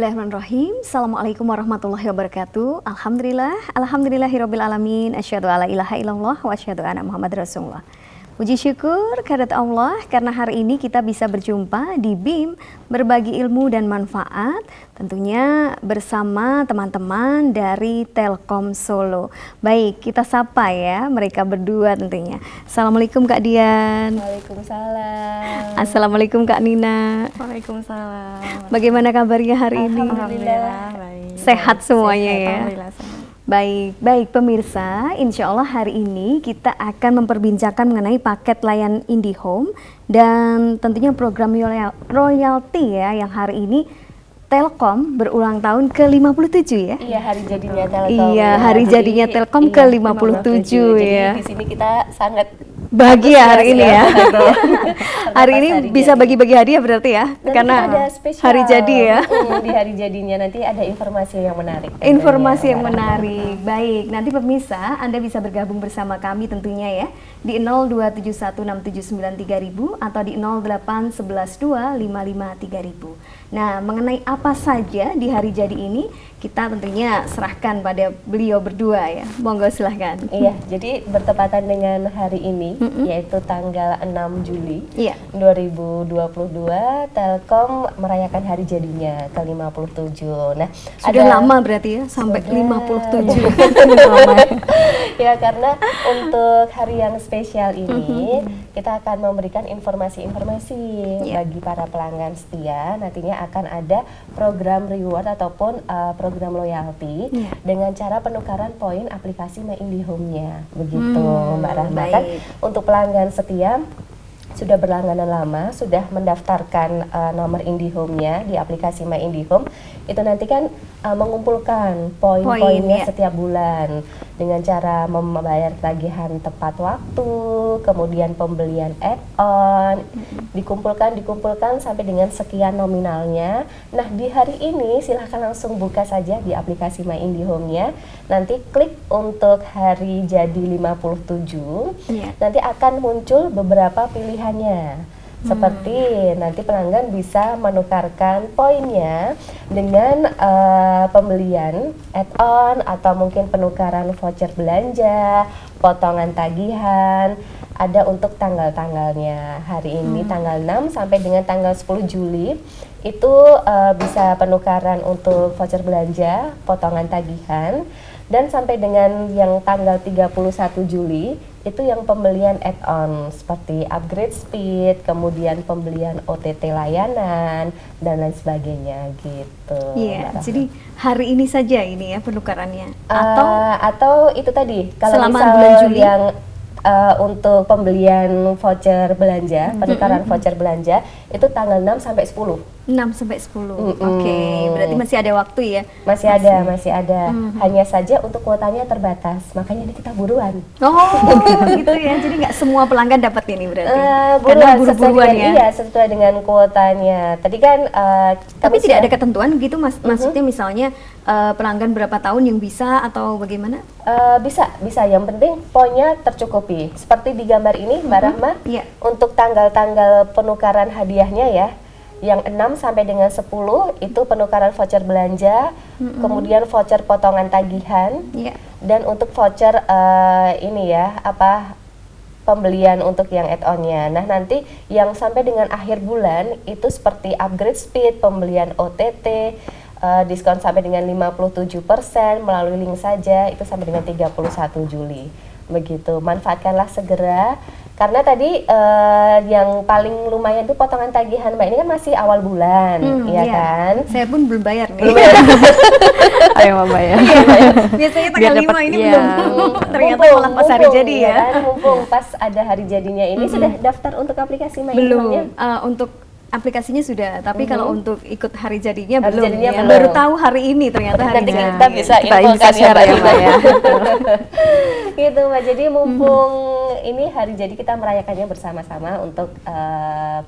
Bismillahirrahmanirrahim. Assalamualaikum warahmatullahi wabarakatuh. Alhamdulillahirabbil alamin. Asyhadu alla ilaha illallah wa asyhadu anna Muhammad Rasulullah. Puji syukur kehadirat Allah karena hari ini kita bisa berjumpa di BIM berbagi ilmu dan manfaat, tentunya bersama teman-teman dari Telkom Solo. Baik, kita sapa ya mereka berdua tentunya. Assalamualaikum Kak Dian. Waalaikumsalam. Assalamualaikum Kak Nina. Waalaikumsalam. Bagaimana kabarnya hari ini? Alhamdulillah baik. Sehat semuanya ya. Alhamdulillah sehat. Baik pemirsa, insya Allah hari ini kita akan memperbincangkan mengenai paket layanan IndiHome dan tentunya program royalti ya yang hari ini Telkom berulang tahun ke-57 ya? Iya, hari jadinya Telkom. Iya, hari jadinya Telkom ke-57 ya. Jadi di sini kita sangat bahagia hari ini ya. Hari ini harinya bisa bagi-bagi hadiah berarti ya? nanti Karena ada spesial. hari jadi ya. Di hari jadinya nanti ada informasi yang menarik. Informasi yang menarik. Baik, nanti pemirsa Anda bisa bergabung bersama kami tentunya ya di 02716793000 atau di 08112553000. Nah, mengenai apa saja di hari jadi ini kita tentunya serahkan pada beliau berdua ya. Monggo silahkan. Iya, jadi bertepatan dengan hari ini yaitu tanggal 6 Juli Iya. 2022 Telkom merayakan hari jadinya ke-57. Nah, Sudah lama berarti ya sampai Sudah. 57. Ya, karena untuk hari yang spesial ini kita akan memberikan informasi-informasi bagi para pelanggan setia. Nantinya akan ada program reward ataupun program loyalty dengan cara penukaran poin aplikasi My IndiHome-nya. Begitu, Mbak Rahma. Kan untuk pelanggan setia sudah berlangganan lama, sudah mendaftarkan nomor IndiHome-nya di aplikasi My IndiHome, itu nanti kan mengumpulkan poin-poinnya setiap bulan dengan cara membayar tagihan tepat waktu, kemudian pembelian add-on, dikumpulkan sampai dengan sekian nominalnya. Nah, di hari ini silahkan langsung buka saja di aplikasi My IndiHome-nya, nanti klik untuk hari jadi 57, nanti akan muncul beberapa pilihannya. Seperti nanti pelanggan bisa menukarkan poinnya dengan pembelian add-on atau mungkin penukaran voucher belanja, potongan tagihan. Ada untuk tanggal-tanggalnya. Hari ini tanggal 6 sampai dengan tanggal 10 Juli itu bisa penukaran untuk voucher belanja, potongan tagihan. Dan sampai dengan yang tanggal 31 Juli itu yang pembelian add-on seperti upgrade speed, kemudian pembelian OTT layanan dan lain sebagainya gitu. Iya, jadi hari ini saja ini ya penukarannya. Atau itu tadi kalau selama misalnya bulan Juli yang untuk pembelian voucher belanja, penukaran voucher belanja itu tanggal 6 sampai 10. 6 sampai 10. Oke, berarti masih ada waktu ya? Masih ada. Hanya saja untuk kuotanya terbatas, makanya kita buruan. Oh, gitu ya. Jadi nggak semua pelanggan dapat ini berarti. Karena buru-buruan ya. Iya, sesuai dengan kuotanya. Tadi kan tapi tidak ada ketentuan gitu maksudnya misalnya pelanggan berapa tahun yang bisa atau bagaimana? Bisa. Yang penting poinnya tercukupi. Seperti di gambar ini, Mbak Rahma, untuk tanggal-tanggal penukaran hadiahnya ya, yang 6 sampai dengan 10 itu penukaran voucher belanja, kemudian voucher potongan tagihan, dan untuk voucher pembelian untuk yang add-onnya. Nah, nanti yang sampai dengan akhir bulan itu seperti upgrade speed, pembelian OTT, diskon sampai dengan 57% melalui link saja, itu sampai dengan 31 Juli. Begitu, manfaatkanlah segera. Karena tadi yang paling lumayan itu potongan tagihan, Mbak, ini kan masih awal bulan, kan? Saya pun belum bayar nih. Ayo Mbak bayar. Biasanya tanggal 5 ini belum. Ternyata malah pas hari jadi ya. Kan? Mumpung pas ada hari jadinya ini sudah daftar untuk aplikasi My Belum. Untuk aplikasinya sudah, tapi kalau untuk ikut hari jadinya belum. Baru tahu hari ini ternyata hari jadi. Kita bisa infokan ya Mbak ya. Gitu Mbak, jadi mumpung ini hari jadi kita merayakannya bersama-sama untuk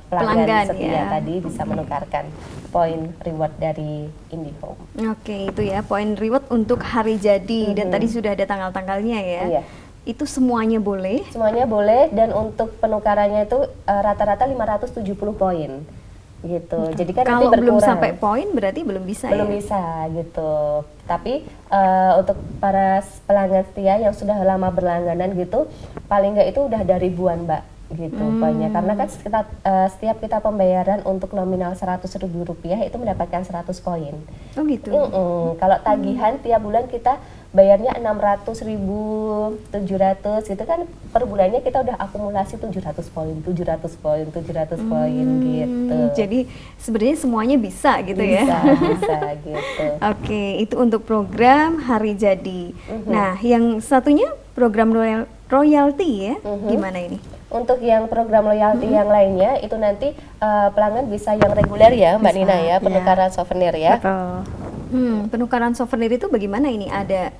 pelanggan setia tadi bisa menukarkan poin reward dari IndiHome. Oke, itu ya poin reward untuk hari jadi dan tadi sudah ada tanggal-tanggalnya ya. Iya. Itu semuanya boleh? Semuanya boleh, dan untuk penukarannya itu rata-rata 570 poin. gitu. Jadi kan nanti Kalau belum berkurang. sampai poin berarti belum bisa Belum ya? bisa gitu. Tapi untuk para pelanggan setia yang sudah lama berlangganan gitu, paling nggak itu udah ada ribuan Mbak gitu poinnya. Karena kan setiap kita pembayaran untuk nominal Rp100.000 itu mendapatkan 100 poin. Oh gitu. Kalau tagihan tiap bulan kita bayarnya 600.700 gitu kan, per bulannya kita udah akumulasi 700 poin, 700 poin, 700 poin gitu. Jadi sebenarnya semuanya bisa gitu ya? Bisa gitu. Oke, itu untuk program hari jadi. Nah, yang satunya program royalty ya, gimana ini? Untuk yang program loyalty yang lainnya itu nanti pelanggan bisa yang reguler ya Mbak Nina ya, penukaran souvenir ya. Betul. Penukaran souvenir itu bagaimana ini? Ada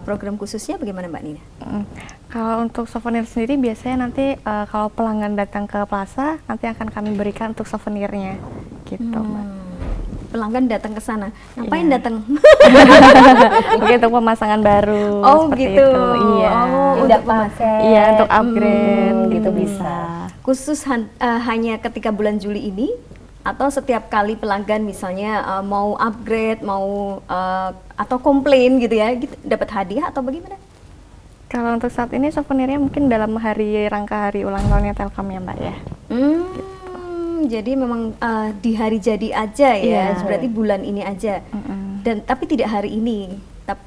program khususnya bagaimana Mbak Nina? Kalau untuk souvenir sendiri biasanya nanti kalau pelanggan datang ke plaza nanti akan kami berikan untuk souvenirnya gitu Mbak. Pelanggan datang ke sana, ngapain Iya. datang? Mungkin untuk pemasangan baru Oh seperti gitu. itu. Iya. Oh, Tidak untuk pemasangan. pakai. Iya, untuk upgrade gitu gitu bisa. Khusus hanya ketika bulan Juli ini atau setiap kali pelanggan misalnya mau upgrade, mau atau komplain gitu ya, gitu, dapat hadiah atau bagaimana? Kalau untuk saat ini souvenirnya mungkin dalam rangka hari ulang tahunnya Telkom ya Mbak ya. Jadi memang di hari jadi aja ya, Iya. berarti bulan ini aja. Dan tapi tidak hari ini, tapi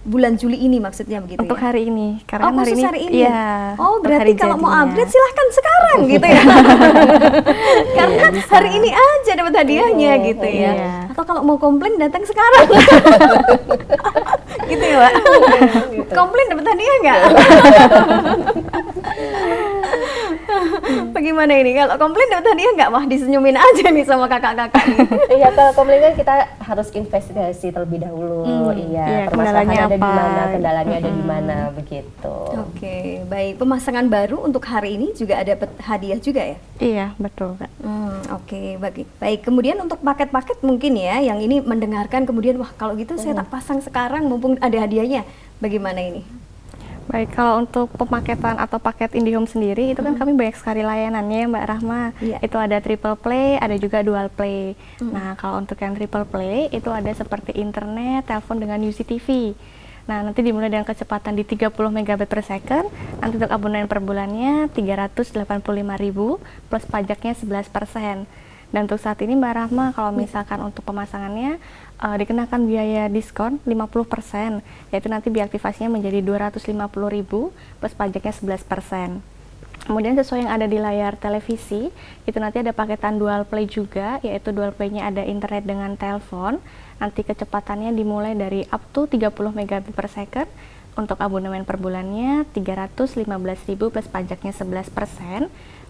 bulan Juli ini maksudnya begitu Untuk ya. hari ini, karena Oh, khusus hari ini. Iya. Oh, untuk berarti hari kalau mau jadinya. upgrade silahkan sekarang gitu ya. Karena hari ini aja dapat hadiahnya gitu ya. Iya. Atau kalau mau komplain datang sekarang. Gitu ya, Pak. Komplain dapat hadiah nggak? Bagaimana ini? Kalau komplain dapat hadiah nggak? Wah, disenyumin aja nih sama kakak-kakak nih. Iya, kalau komplain kan kita harus investigasi terlebih dahulu. Iya, Permasalahan kendalanya ada di apa? mana, kendalanya ada di mana begitu. Oke, baik. Pemasangan baru untuk hari ini juga ada hadiah juga ya? Iya, betul Mbak. Oke, baik. Kemudian untuk paket-paket mungkin ya, yang ini mendengarkan kemudian, wah kalau gitu saya tak pasang sekarang mumpung ada hadiahnya. Bagaimana ini? Baik, kalau untuk pemaketan atau paket IndiHome sendiri itu kan kami banyak sekali layanannya Mbak Rahma. Iya. Itu ada triple play, ada juga dual play. Nah, kalau untuk yang triple play itu ada seperti internet, telepon dengan UCTV. Nah, nanti dimulai dengan kecepatan di 30 Mbit per second. Nanti untuk abonen per bulannya 385.000 plus pajaknya 11%. Dan untuk saat ini Mbak Rahma, kalau misalkan untuk pemasangannya dikenakan biaya diskon 50%, yaitu nanti biaya aktivasinya menjadi 250.000 plus pajaknya 11%. Kemudian sesuai yang ada di layar televisi, itu nanti ada paketan dual play juga, yaitu dual play-nya ada internet dengan telepon. Nanti kecepatannya dimulai dari up to 30 Mbit per second. Untuk abonemen per bulannya 315.000 plus pajaknya 11%.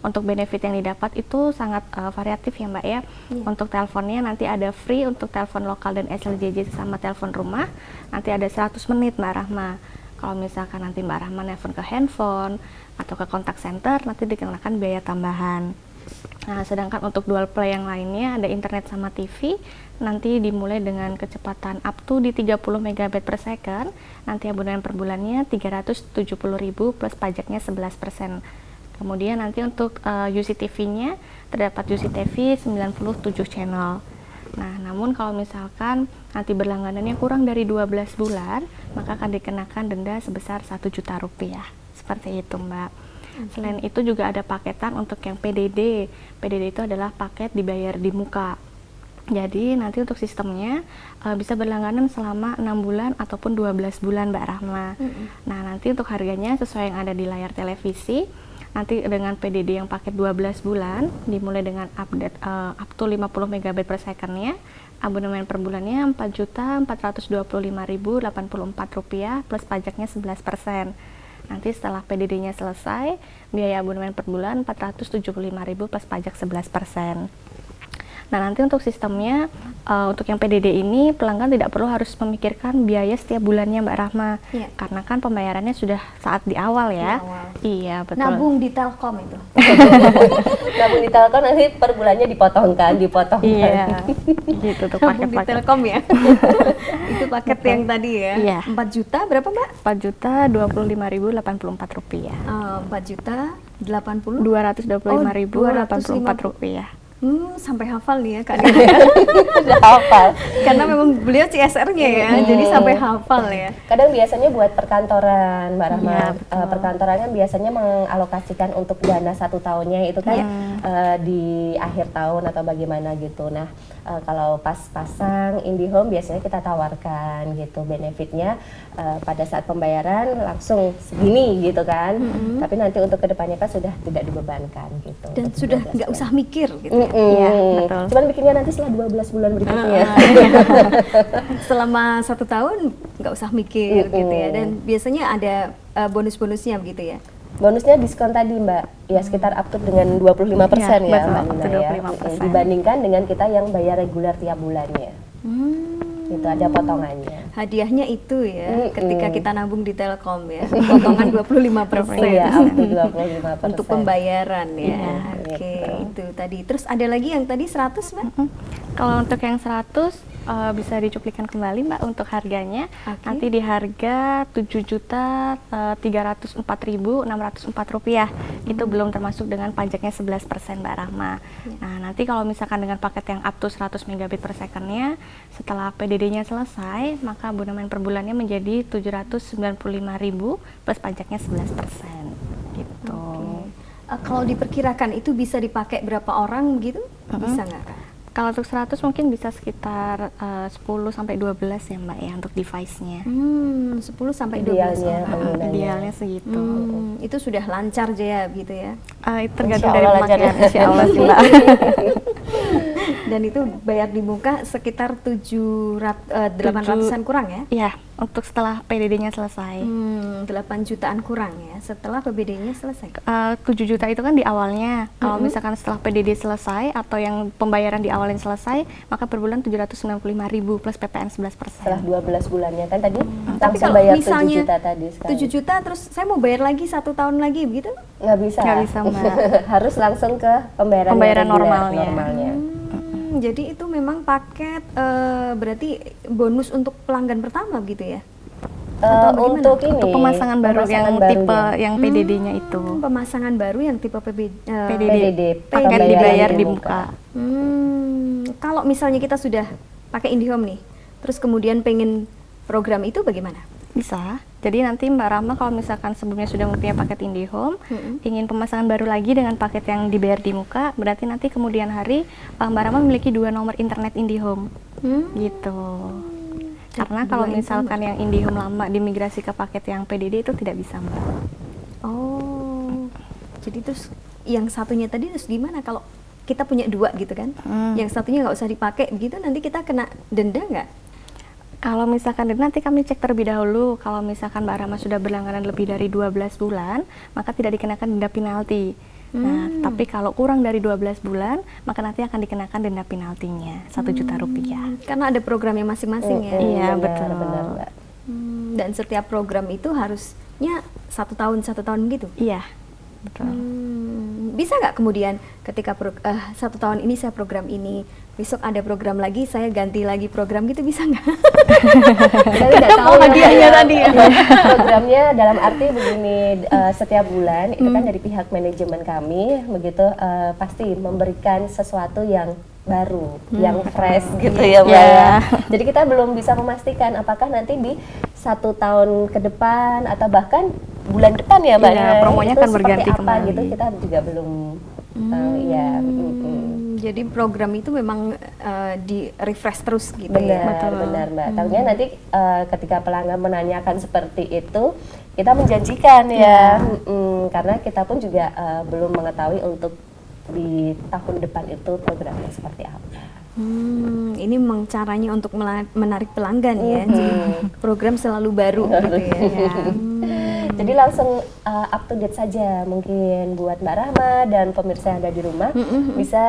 Untuk benefit yang didapat itu sangat variatif ya Mbak ya. Untuk teleponnya nanti ada free untuk telepon lokal dan SLJJ sama telepon rumah. Nanti ada 100 menit Mbak Rahma. Kalau misalkan nanti Mbak Rahma nelfon ke handphone atau ke kontak center, nanti dikenakan biaya tambahan. Nah, sedangkan untuk dual play yang lainnya ada internet sama TV, nanti dimulai dengan kecepatan up to di 30 Mbit per second. Nanti abonemen per bulannya 370.000 plus pajaknya 11%. Kemudian nanti untuk UCTV-nya terdapat UCTV 97 channel. Nah, namun kalau misalkan nanti berlangganannya kurang dari 12 bulan, maka akan dikenakan denda sebesar Rp1.000.000. Seperti itu, Mbak. Selain itu juga ada paketan untuk yang PDD. PDD itu adalah paket dibayar di muka. Jadi nanti untuk sistemnya bisa berlangganan selama 6 bulan ataupun 12 bulan Mbak Rahma. Nah, nanti untuk harganya sesuai yang ada di layar televisi. Nanti dengan PDD yang paket 12 bulan dimulai dengan update up to 50 Mbit per second-nya. Abonemen per bulannya Rp4.425.084 plus pajaknya 11%. Nanti setelah PDD-nya selesai, biaya abonemen per bulan Rp475.000 plus pajak 11%. Nah, nanti untuk sistemnya, untuk yang PDD ini pelanggan tidak perlu harus memikirkan biaya setiap bulannya Mbak Rahma. Iya. Karena kan pembayarannya sudah saat di awal ya. Di awal. Iya, betul. Nabung di Telkom itu. Nabung di Telkom nanti per bulannya dipotongkan. Iya, gitu tuh Nabung di paket-paket. Telkom ya. Itu paket yang tadi ya. Iya. 4 juta berapa, Mbak? Rp4.025.084. 4 juta 80 Rp225.084. Sampai hafal nih ya Kak Dina. Udah hafal. Karena memang beliau CSR-nya ya, jadi sampai hafal ya. Kadang biasanya buat perkantoran, Mbak Rahma. Iya, betul. Perkantoran kan biasanya mengalokasikan untuk dana 1 tahunnya itu kan di akhir tahun atau bagaimana gitu. Nah, kalau pas pasang IndiHome biasanya kita tawarkan gitu benefitnya pada saat pembayaran langsung segini gitu kan. Tapi nanti untuk kedepannya kan sudah tidak dibebankan gitu. Dan untuk sudah 12 nggak bulan. usah mikir gitu ya. Iya, betul. Cuman bikinnya nanti setelah 12 bulan berikutnya. Selama 1 tahun nggak usah mikir gitu ya. Dan biasanya ada bonus-bonusnya begitu ya. Bonusnya diskon tadi Mbak, ya sekitar up to dengan 25% Iya, ya, betul, Mbak Nina up to ya. 25%. Dibandingkan dengan kita yang bayar reguler tiap bulannya. Itu ada potongannya. Hadiahnya itu ya, ketika kita nabung di Telkom ya, potongan 25%. Iya, up to 25%. Untuk pembayaran ya. Iya, Oke, gitu. itu tadi. Terus ada lagi yang tadi 100, Mbak? Kalau untuk yang 100 bisa dicuplikan kembali Mbak untuk harganya. Oke. Nanti di harga 7.304.604 rupiah. Itu belum termasuk dengan pajaknya 11% Mbak Rahma. Nah, nanti kalau misalkan dengan paket yang up to 100 megabit per second-nya, setelah PDD-nya selesai, maka abonemen per bulannya menjadi 795.000 plus pajaknya 11%. Gitu. Kalau diperkirakan itu bisa dipakai berapa orang gitu? Bisa nggak, Kak? Kalau untuk 100 mungkin bisa sekitar 10 sampai 12 ya Mbak ya untuk device-nya. 10 sampai 12 Idealnya orang. penggunanya. Idealnya segitu. Itu sudah lancar Jaya gitu ya. Itu tergantung Insya dari Allah lancar pemakaian. ya. Insya Allah sih Mbak. Dan itu bayar di muka sekitar 800-an kurang ya? Iya, untuk setelah PDD-nya selesai. 8 jutaan kurang ya setelah PBD-nya selesai. 7 juta itu kan di awalnya. Kalau misalkan setelah PDD selesai atau yang pembayaran di awalnya selesai, maka per bulan 795.000 plus PPN 11%. Setelah 12 bulannya kan tadi Tapi langsung kalau bayar 7 misalnya juta tadi sekarang. 7 juta terus saya mau bayar lagi 1 tahun lagi begitu? Nggak bisa. Nggak bisa, Mbak. Harus langsung ke pembayaran, Pembayaran yang reguler, normalnya. Jadi itu memang paket berarti bonus untuk pelanggan pertama gitu ya? Atau bagaimana? Untuk ini Untuk pemasangan baru pemasangan yang barunya. tipe yang PDD-nya itu. Pemasangan baru yang tipe PDD. PDD, Paket pembayaran dibayar di di muka. muka. Kalau misalnya kita sudah pakai IndiHome nih, terus kemudian pengen program itu bagaimana? Bisa. Jadi nanti Mbak Rahma kalau misalkan sebelumnya sudah mempunyai paket IndiHome, ingin pemasangan baru lagi dengan paket yang dibayar di muka, berarti nanti kemudian hari Mbak Rahma memiliki 2 nomor internet IndiHome. Gitu. Karena kalau Dua misalkan yang IndiHome lama dimigrasi ke paket yang PDD itu tidak bisa Mbak. Oh, jadi terus yang satunya tadi terus gimana kalau kita punya 2 gitu kan? Yang satunya nggak usah dipakai begitu nanti kita kena denda nggak? Kalau misalkan nanti kami cek terlebih dahulu, kalau misalkan Mbak Rahma sudah berlangganan lebih dari 12 bulan, maka tidak dikenakan denda penalti. Nah, tapi kalau kurang dari 12 bulan, maka nanti akan dikenakan denda penaltinya 1 juta rupiah. Karena ada programnya masing-masing ya. Iya, Benar, betul. benar, Mbak. Dan setiap program itu harusnya 1 tahun gitu. Iya, betul. Bisa nggak kemudian ketika 1 tahun ini saya program ini, besok ada program lagi saya ganti lagi program gitu, bisa nggak? Kita tidak tahu ya, hadiahnya Mbak. tadi ya. Programnya dalam arti begini, setiap bulan itu kan dari pihak manajemen kami begitu pasti memberikan sesuatu yang baru, yang fresh gitu ya Mbak. Iya. Jadi kita belum bisa memastikan apakah nanti di 1 tahun ke depan atau bahkan bulan depan ya Mbak. Iya, Nah, promonya itu akan seperti berganti apa kembali. gitu kita juga belum tahu ya. Jadi program itu memang di refresh terus gitu Benar, ya. benar Mbak. Tahunya nanti ketika pelanggan menanyakan seperti itu, kita menjanjikan ya, karena kita pun juga belum mengetahui untuk di tahun depan itu programnya seperti apa. Ini memang caranya untuk menarik pelanggan ya. Jadi program selalu baru gitu ya. Jadi langsung up to date saja mungkin buat Mbak Rahma dan pemirsa yang ada di rumah bisa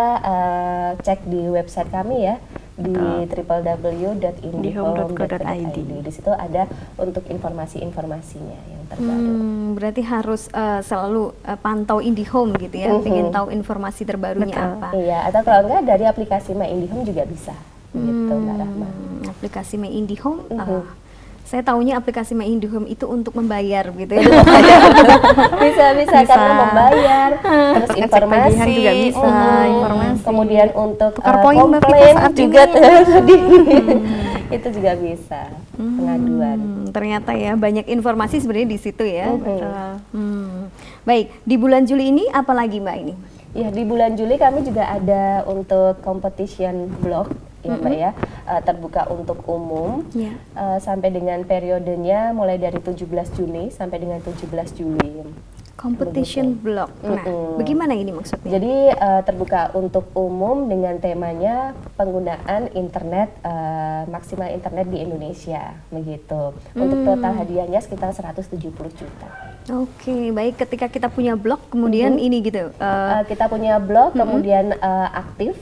cek di website kami ya di www.indihome.co.id. Di situ ada untuk informasi-informasinya yang terbaru. Berarti harus selalu pantau IndiHome gitu ya, pengen tahu informasi terbarunya apa. Iya, atau kalau enggak dari aplikasi My IndiHome juga bisa gitu Mbak Rahma. Aplikasi My IndiHome Saya taunya aplikasi My IndiHome itu untuk membayar gitu ya. Bisa karena membayar, terus Ngecek informasi tagihan juga bisa, informasi. kemudian untuk Tukar poin Mbak Vita komplain saat juga ini. tadi. Itu juga bisa pengaduan. Ternyata ya banyak informasi sebenarnya di situ ya. Betul. Baik, di bulan Juli ini apa lagi Mbak ini? Ya, di bulan Juli kami juga ada untuk competition blog ya Mbak ya, terbuka untuk umum Ya. sampai dengan periodenya mulai dari 17 Juni sampai dengan 17 Juli. Competition blog. Nah, bagaimana ini maksudnya? Jadi terbuka untuk umum dengan temanya penggunaan internet, maksimal internet di Indonesia begitu. Untuk total hadiahnya sekitar 170 juta. Oke, baik, ketika kita punya blog kemudian ini gitu. Kita punya blog kemudian aktif.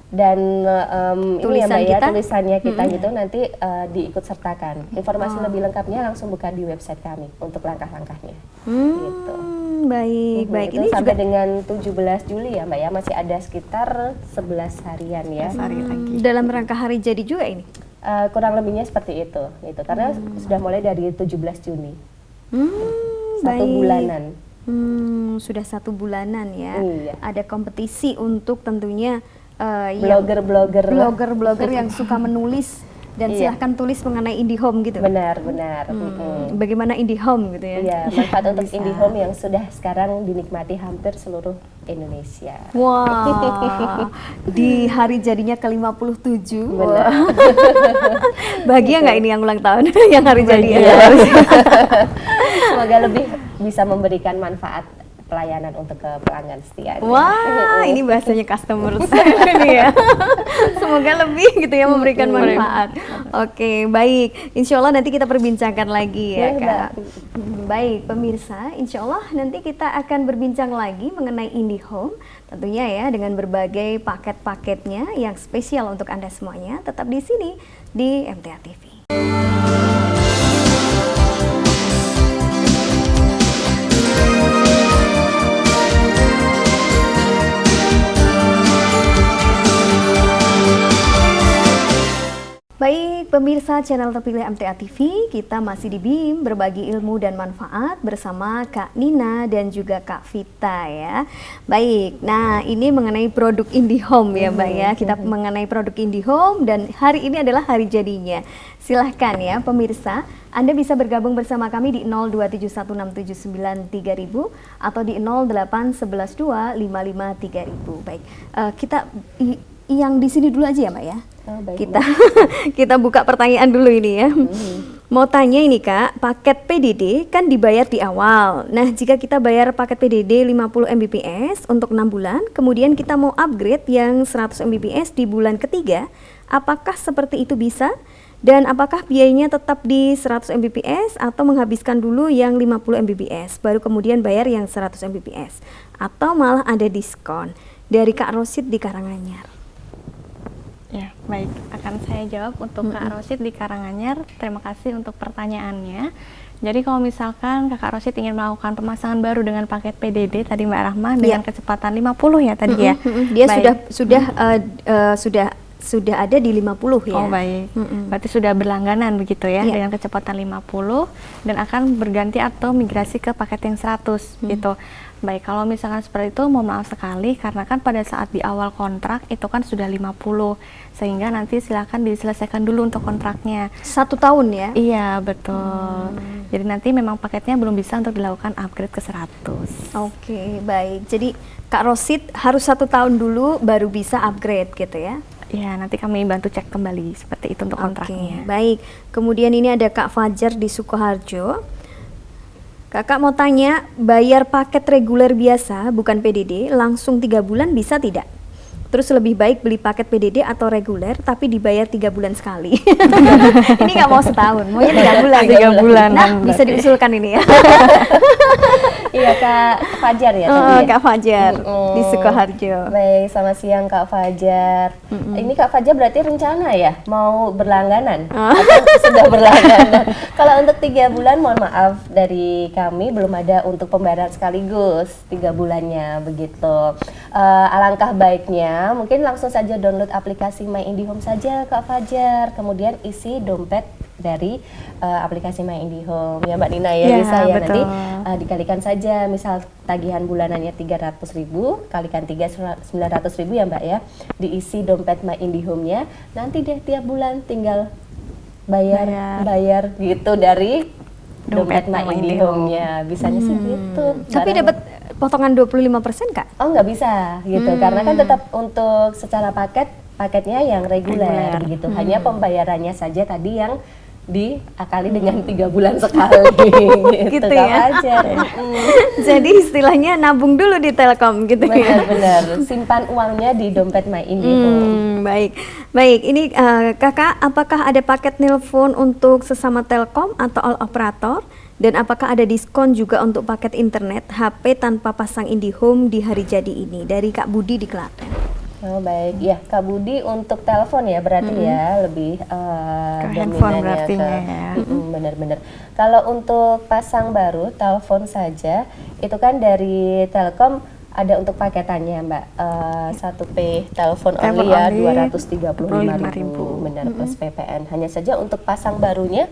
Dan ini ya Tulisan Mbak ya, kita? tulisannya kita gitu nanti diikut sertakan. Informasi lebih lengkapnya langsung buka di website kami untuk langkah-langkahnya. Gitu. Baik, baik. Itu Ini sampai juga dengan 17 Juli ya Mbak ya, masih ada sekitar 11 harian ya. Hari lagi. dalam rangka hari jadi juga ini. Kurang lebihnya seperti itu gitu. Karena sudah mulai dari 17 Juni. Satu Baik. bulanan. Sudah 1 bulanan ya. Iya. Ada kompetisi untuk tentunya yang Blogger-blogger. yang suka menulis dan Iya. silahkan tulis mengenai IndiHome gitu. Benar. Bagaimana IndiHome gitu ya? Iya, manfaat untuk Bisa. IndiHome yang sudah sekarang dinikmati hampir seluruh Indonesia. Wah, di hari jadinya ke-57. Benar. Bahagia nggak ini yang ulang tahun, yang hari jadi ya? Semoga lebih bisa memberikan manfaat pelayanan untuk ke pelanggan setia. Wah, ini bahasanya customer ini ya. Semoga lebih gitu ya memberikan manfaat. Oke, baik. Insya Allah nanti kita perbincangkan lagi ya, Ya, Kak. Baik, pemirsa, insya Allah nanti kita akan berbincang lagi mengenai IndiHome. Tentunya ya dengan berbagai paket-paketnya yang spesial untuk Anda semuanya. Tetap di sini di MTA TV. Baik, pemirsa channel terpilih MTA TV, kita masih di BIM berbagi ilmu dan manfaat bersama Kak Nina dan juga Kak Vita ya. Baik, nah ini mengenai produk IndiHome ya Mbak ya, kita mengenai produk IndiHome dan hari ini adalah hari jadinya. Silahkan ya pemirsa, Anda bisa bergabung bersama kami di 02716793000 atau di 08112553000. Baik, kita yang di sini dulu aja ya Mbak ya. Oh, baik, Kita buka pertanyaan dulu ini ya. Mau tanya ini Kak, paket PDD kan dibayar di awal. Nah, jika kita bayar paket PDD 50 Mbps untuk 6 bulan, kemudian kita mau upgrade yang 100 Mbps di bulan ketiga, apakah seperti itu bisa? Dan apakah biayanya tetap di 100 Mbps atau menghabiskan dulu yang 50 Mbps, baru kemudian bayar yang 100 Mbps? Atau malah ada diskon? Dari Kak Rosid di Karanganyar. Ya, baik. Akan saya jawab untuk Kak Rosid di Karanganyar. Terima kasih untuk pertanyaannya. Jadi kalau misalkan Kakak Rosid ingin melakukan pemasangan baru dengan paket PDD tadi Mbak Rahma dengan kecepatan 50 ya tadi ya. Dia Baik. sudah ada di 50 ya. Oh baik, berarti sudah berlangganan begitu ya Iya. dengan kecepatan 50 dan akan berganti atau migrasi ke paket yang 100 gitu. Baik, kalau misalkan seperti itu mohon maaf sekali karena kan pada saat di awal kontrak itu kan sudah 50 sehingga nanti silakan diselesaikan dulu untuk kontraknya. 1 tahun ya? Iya betul. Jadi nanti memang paketnya belum bisa untuk dilakukan upgrade ke 100. Oke, baik. Jadi Kak Rosid harus 1 tahun dulu baru bisa upgrade gitu ya? Ya, nanti kami bantu cek kembali seperti itu untuk kontraknya. Baik. Kemudian ini ada Kak Fajar di Sukoharjo. Kakak mau tanya, bayar paket reguler biasa, bukan PDD, langsung 3 bulan bisa tidak? Terus lebih baik beli paket PDD atau reguler, tapi dibayar 3 bulan sekali. Ini nggak mau setahun, maunya 3 bulan. 3 bulan. Nah, bisa diusulkan ini ya. Iya Kak Fajar ya tadi ya? Kak Fajar di Sukoharjo. Baik, selamat siang Kak Fajar. Ini Kak Fajar berarti rencana ya mau berlangganan atau sudah berlangganan? Kalau untuk 3 bulan mohon maaf dari kami belum ada untuk pembayaran sekaligus 3 bulannya begitu. Alangkah baiknya mungkin langsung saja download aplikasi My IndiHome saja Kak Fajar, kemudian isi dompet dari aplikasi My IndiHome ya Mbak Nina ya, Ya, bisa ya betul. nanti dikalikan saja, misal tagihan bulanannya 300.000 kalikan 900.000 ya Mbak ya, diisi dompet My IndiHome-nya, nanti deh tiap bulan tinggal bayar gitu dari dompet My IndiHome-nya, bisanya sih gitu. Tapi dapat potongan 25% Kak? Oh nggak bisa gitu, karena kan tetap untuk secara paketnya yang reguler gitu, hanya pembayarannya saja tadi yang diakali dengan 3 bulan sekali gitu ya. Kak Fajar. Jadi istilahnya nabung dulu di Telkom gitu ya. Benar-benar simpan uangnya di dompet My IndiHome. Baik. Ini Kakak, apakah ada paket nelpon untuk sesama Telkom atau all operator? Dan apakah ada diskon juga untuk paket internet HP tanpa pasang IndiHome di hari jadi ini? Dari Kak Budi di Klaten. Oh baik, ya Kak Budi untuk telepon ya berarti ya lebih handphone dominannya berartinya ya. Benar-benar. Kalau untuk pasang baru telepon saja itu kan dari Telkom ada untuk paketannya Mbak, 1P telepon only ya 235.000 benar plus PPN. Hanya saja untuk pasang barunya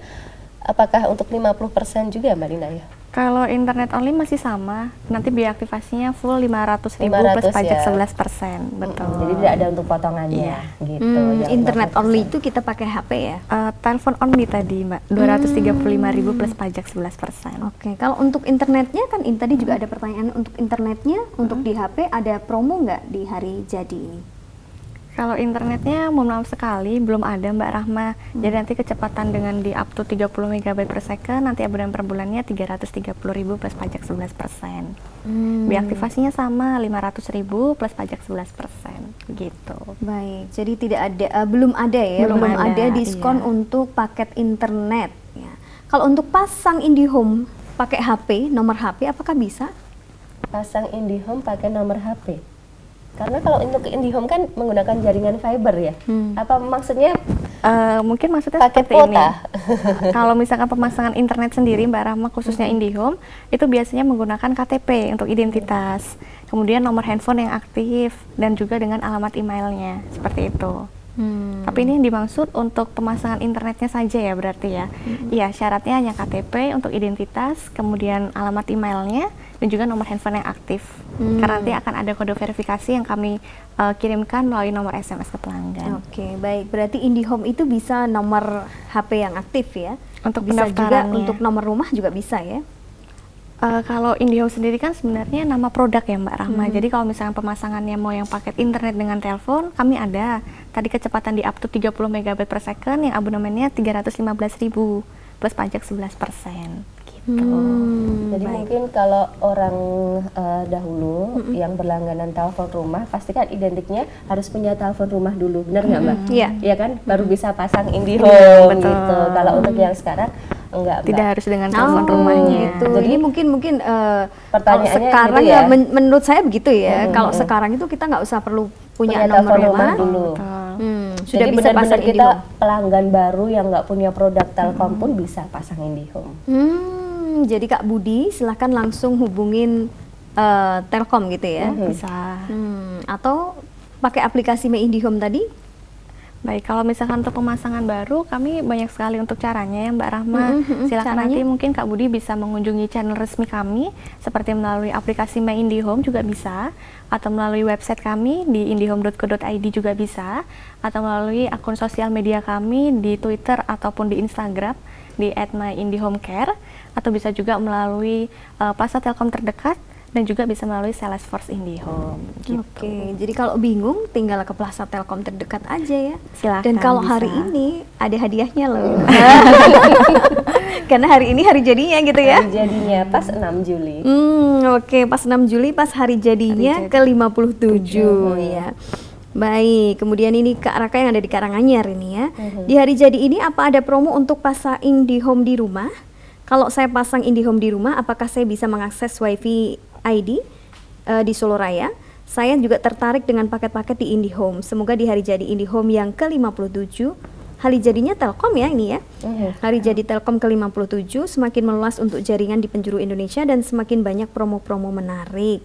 apakah untuk 50% juga Mbak Nina ya? Kalau internet only masih sama, nanti biaya aktivasinya full 500.000 plus 500 pajak ya. 11%, betul. Jadi tidak ada untuk potongannya gitu. Yang Internet 50%. only itu kita pakai HP ya? Telepon only tadi Mbak, 235.000 plus pajak 11%. Oke, kalau untuk internetnya kan tadi juga ada pertanyaan untuk internetnya, untuk di HP ada promo nggak di hari jadi ini? Kalau internetnya mohon maaf sekali belum ada Mbak Rahma. Jadi nanti kecepatan dengan di up to 30 MB per second, nanti abonan per bulannya 330.000 plus pajak 11%. Biaya aktivasinya sama 500.000 plus pajak 11% gitu. Baik, jadi tidak ada belum ada ya, Belum belum ada ada, diskon iya. untuk paket internet ya. Kalau untuk pasang IndiHome pakai HP, nomor HP apakah bisa? Pasang IndiHome pakai nomor HP. Karena kalau untuk IndiHome kan menggunakan jaringan fiber ya. Apa maksudnya Mungkin maksudnya paket seperti kuota? ini. Kalau misalkan pemasangan internet sendiri Mbak Rahma khususnya IndiHome itu biasanya menggunakan KTP untuk identitas, kemudian nomor handphone yang aktif dan juga dengan alamat emailnya seperti itu. Tapi ini yang dimaksud untuk pemasangan internetnya saja ya berarti ya. Iya, syaratnya hanya KTP untuk identitas, kemudian alamat emailnya dan juga nomor handphone yang aktif. Karena nanti akan ada kode verifikasi yang kami kirimkan melalui nomor SMS ke pelanggan. Oke, baik. Berarti IndiHome itu bisa nomor HP yang aktif ya. Untuk bisa juga pendaftarannya. untuk nomor rumah juga bisa ya. Kalau IndiHome sendiri kan sebenarnya nama produk ya Mbak Rahma. Jadi kalau misalnya pemasangannya mau yang paket internet dengan telepon, kami ada. Tadi kecepatan di up to 30 MB per second, yang abonemennya 315.000 plus pajak 11%. Gitu. Jadi mungkin kalau orang dahulu yang berlangganan telepon rumah, pasti kan identiknya harus punya telepon rumah dulu, benar nggak Mbak? Iya. Iya kan, baru bisa pasang IndiHome betul. gitu. Kalau untuk yang sekarang enggak Mbak. Tidak harus dengan telepon rumahnya. Gitu. Jadi Jadi mungkin kalau pertanyaannya sekarang gitu ya. menurut saya begitu ya. Kalau sekarang itu kita nggak usah perlu punya nomor telepon rumah rumah. dulu. Sudah Jadi bisa benar-benar pasang kita IndiHome. pelanggan baru yang nggak punya produk Telkom pun bisa pasang IndiHome. Jadi Kak Budi silahkan langsung hubungin Telkom gitu ya. Bisa. Atau pakai aplikasi My IndiHome tadi. Baik, kalau misalkan untuk pemasangan baru, kami banyak sekali untuk caranya ya Mbak Rahma. Silakan caranya? nanti mungkin Kak Budi bisa mengunjungi channel resmi kami, seperti melalui aplikasi My IndiHome juga bisa, atau melalui website kami di indihome.co.id juga bisa, atau melalui akun sosial media kami di Twitter ataupun di Instagram di @myindihomecare, atau bisa juga melalui Plaza Telkom terdekat, dan juga bisa melalui Salesforce IndiHome gitu. Oke, jadi kalau bingung tinggal ke Plaza Telkom terdekat aja ya. Silakan, Dan kalau bisa. hari ini ada hadiahnya loh. Karena hari ini hari jadinya gitu ya. Hari jadinya pas 6 Juli. Oke, pas 6 Juli pas hari jadinya ke-57 ya. Baik, kemudian ini Kak Raka yang ada di Karanganyar ini ya. Di hari jadi ini apa ada promo untuk pasang IndiHome di rumah? Kalau saya pasang IndiHome di rumah, apakah saya bisa mengakses WiFi ID di Solo Raya? Saya juga tertarik dengan paket-paket di IndiHome. Semoga di hari jadi IndiHome yang ke-57, hari jadinya Telkom ya ini ya. Hari jadi Telkom ke-57 semakin meluas untuk jaringan di penjuru Indonesia dan semakin banyak promo-promo menarik.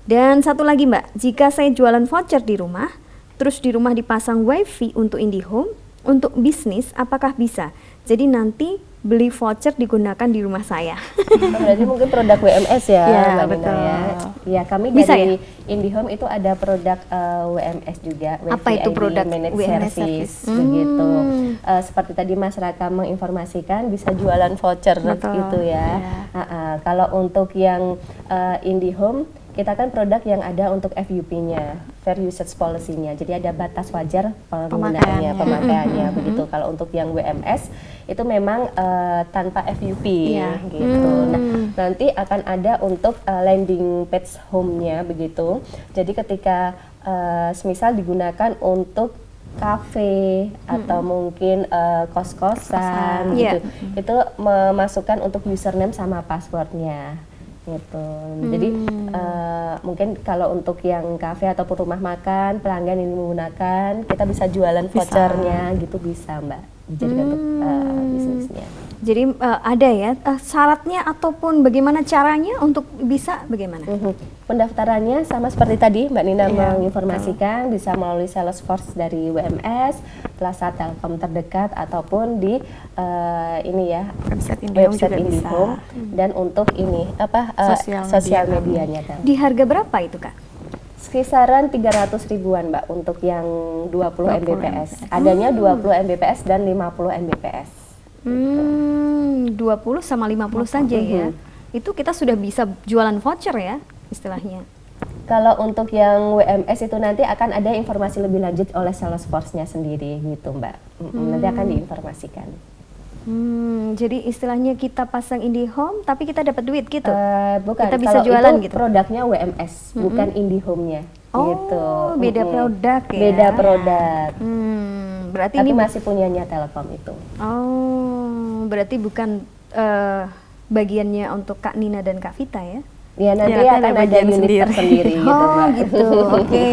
Dan satu lagi Mbak, jika saya jualan voucher di rumah, terus di rumah dipasang WiFi untuk IndiHome, untuk bisnis apakah bisa? Jadi nanti beli voucher digunakan di rumah saya. Berarti mungkin produk WMS ya, Ya, Mbak Nina betul. ya. Ya, kami Bisa dari IndiHome itu ada produk WMS juga, Apa itu WVID, produk Managed WMS Service, service? begitu. Seperti tadi Mas Raka menginformasikan bisa jualan voucher Betul, gitu ya. Kalau untuk yang IndiHome, kita kan produk yang ada untuk FUP-nya, Fair Usage Policy-nya. Jadi ada batas wajar penggunaannya, pemakaiannya begitu. Kalau untuk yang WMS itu memang tanpa FUP Iya. gitu. Nah, nanti akan ada untuk landing page home-nya begitu. Jadi ketika semisal digunakan untuk kafe atau mungkin kos-kosan gitu, itu memasukkan untuk username sama passwordnya gitu. Jadi mungkin kalau untuk yang kafe ataupun rumah makan pelanggan ini menggunakan, kita bisa jualan vouchernya gitu, bisa Mbak dijadikan untuk bisnisnya. Jadi ada ya syaratnya ataupun bagaimana caranya untuk bisa bagaimana? Pendaftarannya sama seperti tadi Mbak Nina menginformasikan, bisa melalui Salesforce dari WMS, Plaza Telkom terdekat ataupun di ini ya Website IndiHome website juga bisa. IndiHome. Dan untuk ini apa Sosial media medianya kan. Di harga berapa itu Kak? Kisaran 300 ribuan Mbak untuk yang 20 Mbps. Adanya 20 Mbps dan 50 Mbps. 20 sama 50 saja ya. Itu kita sudah bisa jualan voucher ya istilahnya. Kalau untuk yang WMS itu nanti akan ada informasi lebih lanjut oleh Salesforce-nya sendiri gitu Mbak. Nanti akan diinformasikan. Jadi istilahnya kita pasang IndiHome tapi kita dapat duit gitu. Bukan, Kita bisa kalau jualan itu gitu. produknya WMS, bukan IndiHome-nya gitu. Beda produk ya. Beda produk. Berarti Tapi ini masih punyanya Telkom itu. berarti bukan bagiannya untuk Kak Nina dan Kak Vita ya? Ya nanti Ya, akan ada bagian unit sendiri. tersendiri gitu Oh Mbak. gitu, oke,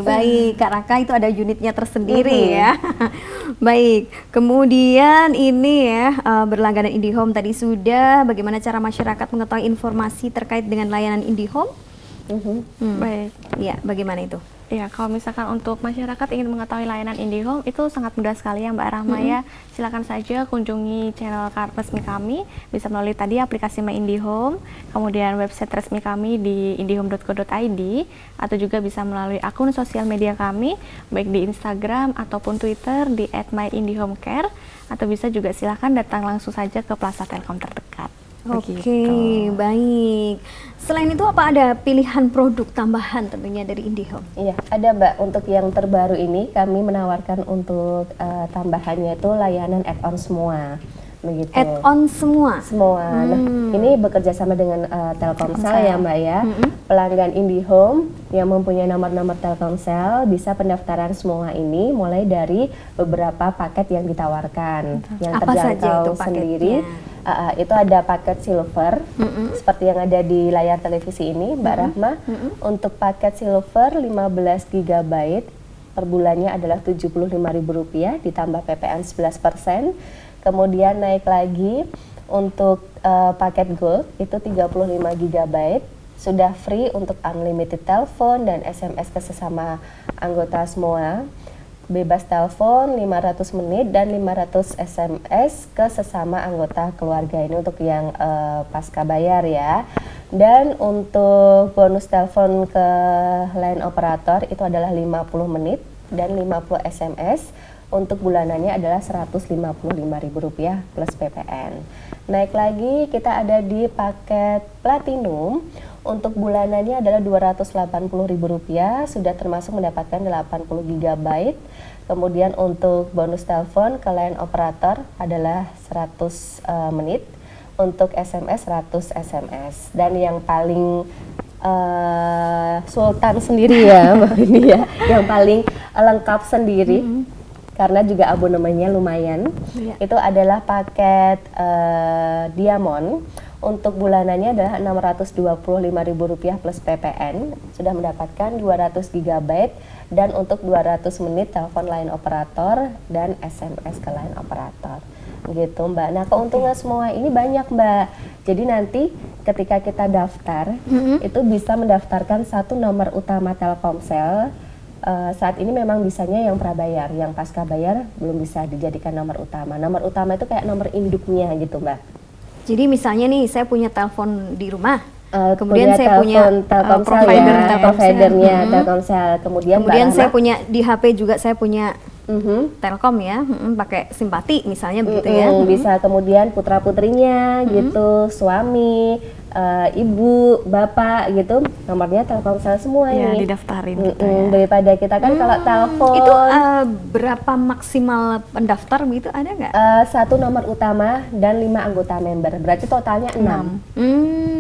baik. Kak Raka itu ada unitnya tersendiri ya. Baik, kemudian ini ya berlangganan IndiHome tadi sudah. Bagaimana cara masyarakat mengetahui informasi terkait dengan layanan IndiHome? Baik. Ya, bagaimana itu? Ya, kalau misalkan untuk masyarakat ingin mengetahui layanan IndiHome itu sangat mudah sekali ya Mbak Rahma ya. Silakan saja kunjungi channel resmi kami, bisa melalui tadi aplikasi My IndiHome, kemudian website resmi kami di indihome.co.id, atau juga bisa melalui akun sosial media kami, baik di Instagram ataupun Twitter di @myindihomecare, atau bisa juga silakan datang langsung saja ke Plaza Telkom terdekat. Oke, baik. Selain itu apa ada pilihan produk tambahan tentunya dari IndiHome? Iya, ada Mbak. Untuk yang terbaru ini kami menawarkan untuk tambahannya itu layanan add-on semua. Begitu. Add-on semua? Semua. Nah, ini bekerja sama dengan Telkomsel ya Mbak ya. Pelanggan IndiHome yang mempunyai nomor-nomor Telkomsel bisa pendaftaran semua ini mulai dari beberapa paket yang ditawarkan. Yang Apa saja terjangkau itu paketnya? sendiri. Itu ada paket silver seperti yang ada di layar televisi ini Mbak Rahma. Untuk paket silver 15 GB per bulannya adalah Rp75.000 ditambah PPN 11%. Kemudian naik lagi untuk paket gold itu 35 GB sudah free untuk unlimited telepon dan SMS ke sesama anggota semua. Bebas telepon 500 menit dan 500 SMS ke sesama anggota keluarga, ini untuk yang pasca bayar ya. Dan untuk bonus telepon ke line operator itu adalah 50 menit dan 50 SMS. Untuk bulanannya adalah Rp155.000 plus PPN. Naik lagi kita ada di paket platinum. Untuk bulanannya adalah Rp280.000, sudah termasuk mendapatkan 80 GB. Kemudian untuk bonus telepon ke line operator adalah 100 menit. Untuk SMS 100 SMS. Dan yang paling sultan sendiri ya Mbak ini ya, yang paling lengkap sendiri. Karena juga abonemennya lumayan, itu adalah paket Diamond. Untuk bulanannya adalah Rp625.000 plus PPN, sudah mendapatkan 200 GB dan untuk 200 menit telepon line operator dan SMS ke line operator. Gitu Mbak. Nah, keuntungan semua ini banyak Mbak. Jadi nanti ketika kita daftar, itu bisa mendaftarkan satu nomor utama Telkomsel saat ini memang bisanya yang prabayar, yang pasca bayar belum bisa dijadikan nomor utama. Nomor utama itu kayak nomor induknya gitu, Mbak. Jadi misalnya nih saya punya telepon di rumah, kemudian Punya saya punya Telkomsel provider ya, Telkomsel. providernya Telkomsel. Kemudian Kemudian Mbak saya Rahma, punya di HP juga saya punya Telkom ya, pakai Simpati misalnya begitu ya. bisa kemudian putra-putrinya gitu, suami, ibu, bapak gitu, nomornya Telkomsel semua Ya, ini. didaftarin gitu ya. Daripada kita kan kalau telepon Itu berapa maksimal pendaftar begitu ada nggak? satu nomor utama dan 5 anggota member, berarti totalnya 6.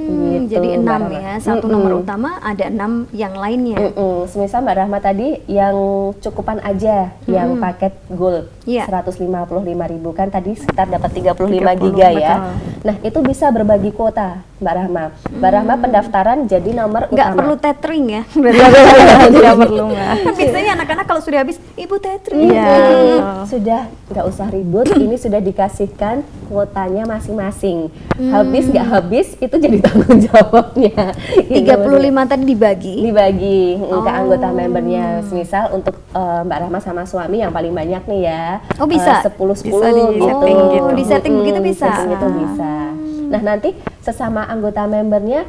Gitu, Jadi 6 Mbak Rahma. ya, satu nomor utama ada 6 yang lainnya. Semisal Mbak Rahma tadi yang cukupan aja, yang paket gold Iya. 155.000 kan tadi sekitar dapat 35 30, giga ya. betul. Nah itu bisa berbagi kuota Mbak Rahma. Mbak Rahma pendaftaran jadi nomor Nggak utama. perlu tethering ya? Tidak perlu Mbak. Kan biasanya anak-anak kalau sudah habis, ibu tethering. Iya. Sudah nggak usah ribut, ini sudah dikasihkan kuotanya masing-masing. Habis nggak habis itu jadi tanggung jawabnya. 35 tadi dibagi. Ke anggota membernya. Misal untuk Mbak Rahma sama suami yang paling banyak nih ya. Oh, bisa? 10-10 Bisa di-setting gitu. Di setting begitu bisa? Setting itu bisa. Nah nanti sesama anggota membernya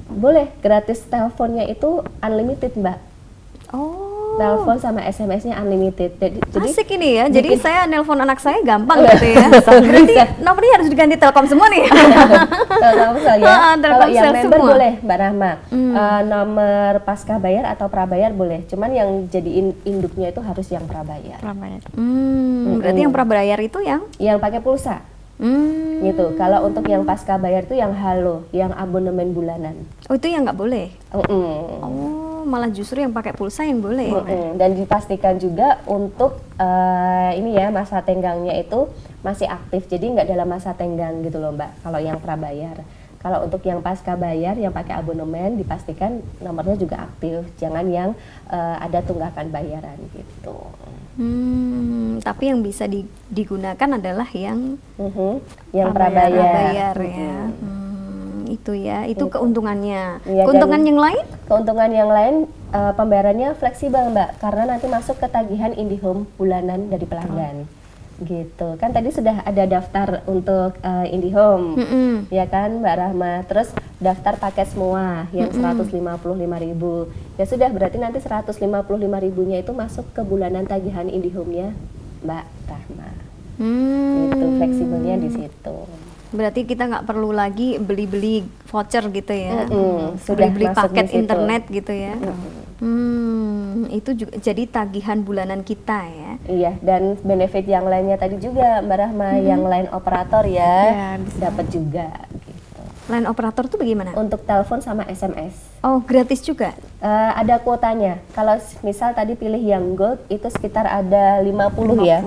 boleh gratis teleponnya itu unlimited Mbak. Oh. Telepon sama SMS-nya unlimited. Jadi Asik ini ya. Jadi bikin- saya nelpon anak saya gampang gitu ya. Berarti nomornya harus diganti Telkom semua nih. Telkomsel ya. Kalau Telkomsel yang member semua. boleh Mbak Rahma. Nomor pasca bayar atau prabayar boleh. Cuman yang jadi induknya itu harus yang prabayar. Ramai. Berarti yang prabayar itu yang Yang pakai pulsa gitu. Kalau untuk yang pasca bayar itu yang halo, yang abonemen bulanan. Oh, itu yang nggak boleh. Mm-mm. Oh, malah justru yang pakai pulsa yang boleh. Dan dipastikan juga untuk ini ya masa tenggangnya itu masih aktif. Jadi nggak dalam masa tenggang gitu loh Mbak. Kalau yang prabayar. Kalau untuk yang pasca bayar yang pakai abonemen dipastikan nomornya juga aktif. Jangan yang ada tunggakan bayaran gitu. Tapi yang bisa digunakan adalah yang Yang prabayar. prabayar ya. Itu ya, itu keuntungannya. Iya, Keuntungan dan yang lain? Keuntungan yang lain pembayarannya fleksibel Mbak, karena nanti masuk ke tagihan IndiHome bulanan dari pelanggan. Gitu kan tadi sudah ada daftar untuk IndiHome ya kan Mbak Rahma, terus daftar paket semua yang 155.000 ya sudah, berarti nanti 155.000-nya itu masuk ke bulanan tagihan IndiHome-nya Mbak Rahma. Itu fleksibelnya di situ. Berarti kita nggak perlu lagi beli-beli voucher gitu ya, sudah beli masuk paket di situ. internet gitu ya. Itu juga jadi tagihan bulanan kita ya. Iya, dan benefit yang lainnya tadi juga Mbak Rahma, yang line operator ya, Ya, bisa. dapat juga gitu. Line operator tuh bagaimana? Untuk telepon sama SMS. Oh, gratis juga? Ada kuotanya. Kalau misal tadi pilih yang gold itu sekitar ada 50 ya.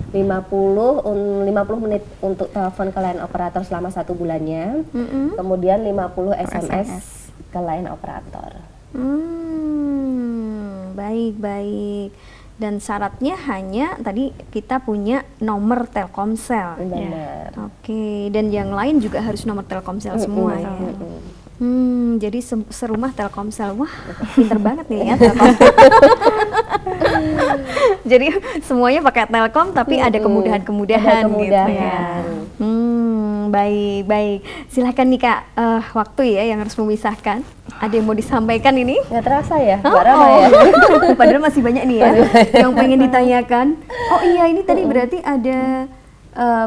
50 menit untuk telepon ke line operator selama 1 bulannya. Kemudian 50 SMS ke line operator. Baik. Dan syaratnya hanya tadi kita punya nomor Telkomsel. Benar. Oke, dan yang lain juga harus nomor Telkomsel semua ya. Jadi serumah Telkomsel. Wah, pinter banget nih ya Telkomsel. Jadi semuanya pakai Telkom tapi ada kemudahan-kemudahan gitu ya. Baik. Silakan nih Kak, waktu ya yang harus memisahkan. Ada yang mau disampaikan ini? Nggak terasa ya, Mbak Rahma ya? Padahal masih banyak nih ya yang pengen ditanyakan. Oh iya, ini tadi berarti ada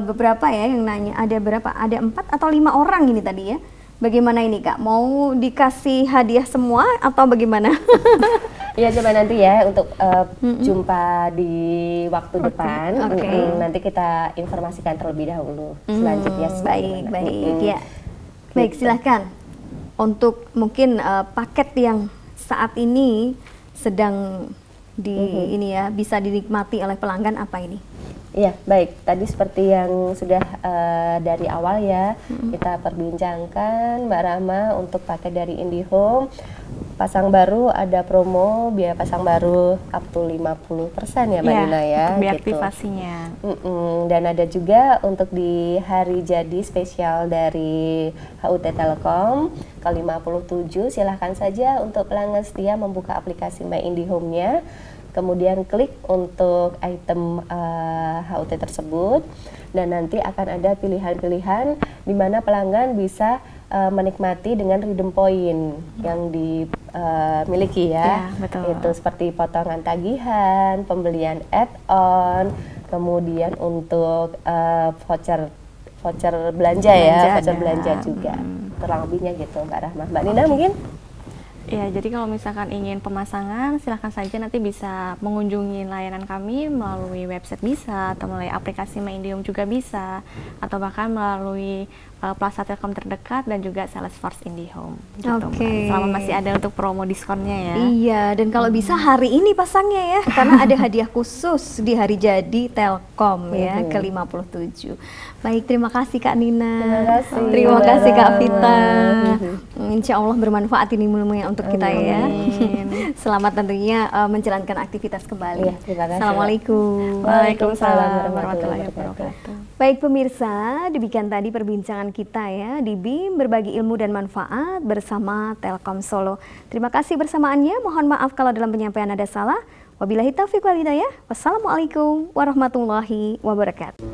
beberapa ya yang nanya. Ada berapa? Ada 4 atau 5 orang ini tadi ya. Bagaimana ini Kak? Mau dikasih hadiah semua atau bagaimana? Iya, coba nanti ya untuk jumpa di waktu depan. Oke. Nanti kita informasikan terlebih dahulu selanjutnya. Baik ya. Baik, silahkan. Untuk mungkin paket yang saat ini sedang ini ya bisa dinikmati oleh pelanggan apa ini? Iya, baik. Tadi seperti yang sudah dari awal ya kita perbincangkan, Mbak Rahma, untuk paket dari IndiHome pasang baru ada promo biaya pasang baru up to 50% ya Mbak Nina ya. Untuk Gitu. deaktivasinya. Dan ada juga untuk di hari jadi spesial dari HUT Telkom ke-57, silahkan saja untuk pelanggan setia membuka aplikasi My IndiHome-nya, kemudian klik untuk item HUT tersebut, dan nanti akan ada pilihan-pilihan di mana pelanggan bisa menikmati dengan redeem point yang dimiliki ya. Betul. Itu seperti potongan tagihan, pembelian add-on, kemudian untuk voucher belanja ya, voucher belanja juga. Kurang lebihnya gitu Mbak Rahma. Mbak Nina mungkin? Ya, jadi kalau misalkan ingin pemasangan, silahkan saja nanti bisa mengunjungi layanan kami melalui website bisa, atau melalui aplikasi My IndiHome juga bisa, atau bahkan melalui Plaza Telkom terdekat dan juga Salesforce IndiHome. Gitu, Oke. Selama masih ada untuk promo diskonnya ya. Iya, dan kalau bisa hari ini pasangnya ya, karena ada hadiah khusus di hari jadi Telkom ya ke-57. Baik, terima kasih Kak Nina. Terima kasih. Terima kasih Kak Vita. Amin. Insya Allah bermanfaat ini ilmunya untuk kita ya. Amin. Selamat tentunya menjalankan aktivitas kembali. Iya, terima kasih. Assalamualaikum. Waalaikumsalam warahmatullahi wabarakatuh. Baik pemirsa, demikian tadi perbincangan kita ya di BIM berbagi ilmu dan manfaat bersama Telkom Solo. Terima kasih bersamaannya. Mohon maaf kalau dalam penyampaian ada salah. Wabillahi taufiq wal hidayah. Wassalamualaikum warahmatullahi wabarakatuh.